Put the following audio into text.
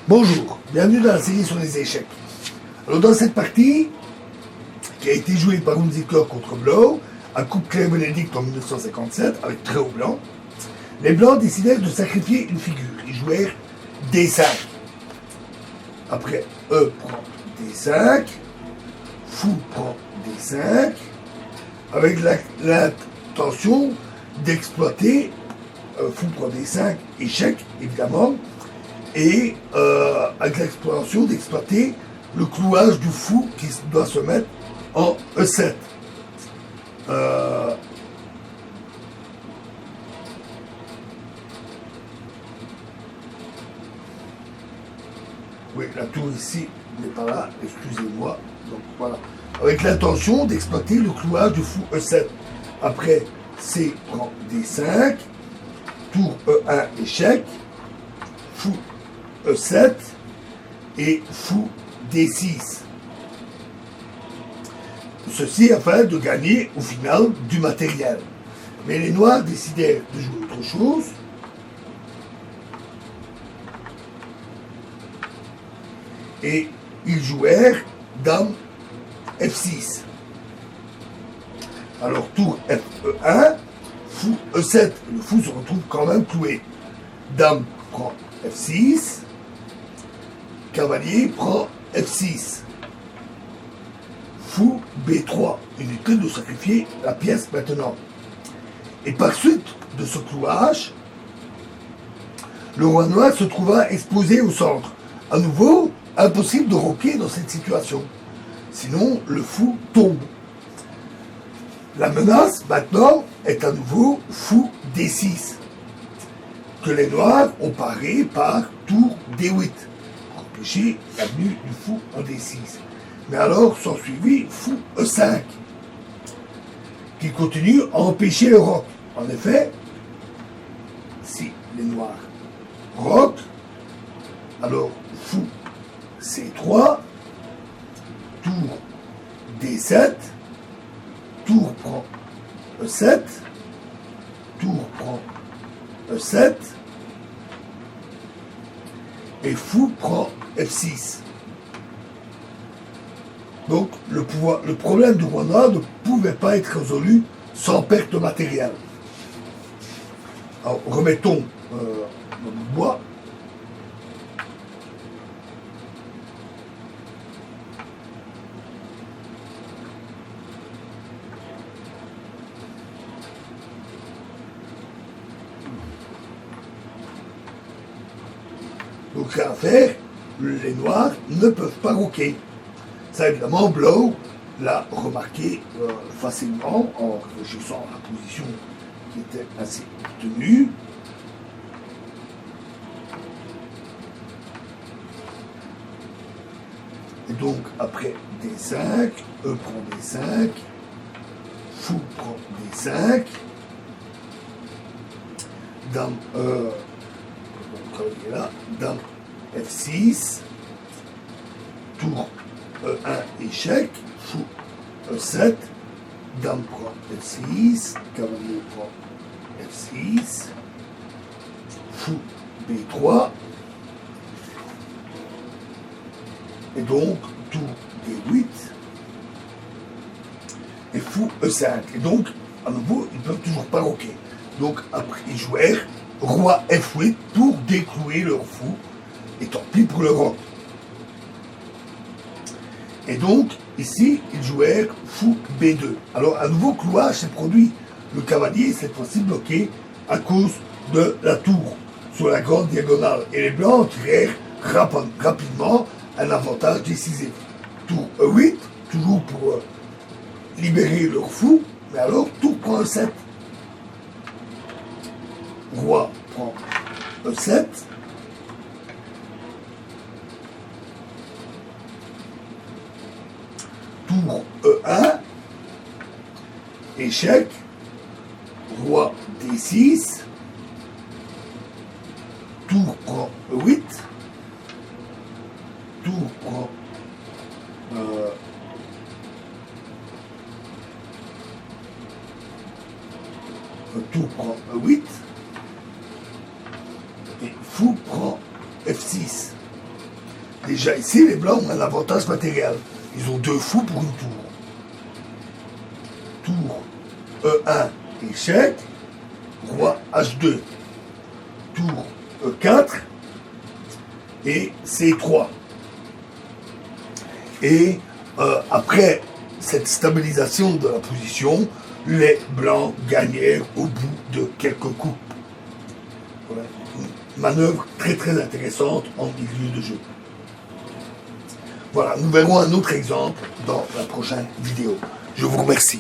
Bonjour, bienvenue dans la série sur les échecs. Alors dans cette partie, qui a été jouée par Hunziker contre Blow, à Coupe Claire-Bénédicte en 1957, avec très haut blanc, les blancs décidèrent de sacrifier une figure. Ils jouèrent D5. Après, E prend D5, Fou prend D5, avec l'intention d'exploiter, Fou prend D5, échec évidemment, et avec l'exploration d'exploiter le clouage du fou qui doit se mettre en E7. Oui, la tour ici n'est pas là, excusez-moi. Donc voilà. Avec l'intention d'exploiter le clouage du fou E7. Après, C prend D5, tour E1 échec, fou E7 et fou D6. Ceci afin de gagner au final du matériel. Mais les noirs décidèrent de jouer autre chose. Et ils jouèrent dame F6. Alors tour F1, fou E7. Le fou se retrouve quand même cloué. Dame prend F6. Cavalier prend F6. Fou B3. Inutile de sacrifier la pièce maintenant. Et par suite de ce clouage, le roi noir se trouva exposé au centre. À nouveau, impossible de roquer dans cette situation. Sinon, le fou tombe. La menace, maintenant, est à nouveau fou D6, que les noirs ont paré par tour D8, pour empêcher la venue du fou en D6. Mais alors s'ensuivit fou E5, qui continue à empêcher le roc. En effet, si les noirs roquent, alors fou C3, tour D7, tour prend E7, tour prend E7, et fou prend F6. Donc le problème du roi noir ne pouvait pas être résolu sans perte matérielle. Alors remettons notre bois. Donc à faire, les noirs ne peuvent pas roquer. Ça évidemment, Blow l'a remarqué facilement en réfléchissant à la position qui était assez tenue. Et donc après D5, E prend D5, Fou prend D5, Dame là, Dame F6, tour E1 échec, fou E7, Dame prend F6, cavalier prend F6, fou B3, et donc tour D8, et fou E5. Et donc, à nouveau, ils ne peuvent toujours pas roquer. Donc après, ils jouèrent roi F8 pour déclouer leur fou, et tant pis pour le roc. Et donc, ici, ils jouèrent fou B2. Alors, un nouveau clouage s'est produit. Le cavalier est cette fois-ci bloqué à cause de la tour sur la grande diagonale. Et les blancs tirèrent rapidement un avantage décisif. Tour E8, toujours pour libérer leur fou, mais alors, tour prend E7. Roi prend E7. Tour E1, échec, roi D6, tour prend E8, tour prend tour prend E8, et fou prend F6. Déjà ici, les blancs ont un avantage matériel. Ils ont 2 fous pour une tour. Tour E1, échec. Roi H2. Tour E4 et C3. Et après cette stabilisation de la position, les blancs gagnèrent au bout de quelques coups. Voilà. Une manœuvre très très intéressante en milieu de jeu. Voilà, nous verrons un autre exemple dans la prochaine vidéo. Je vous remercie.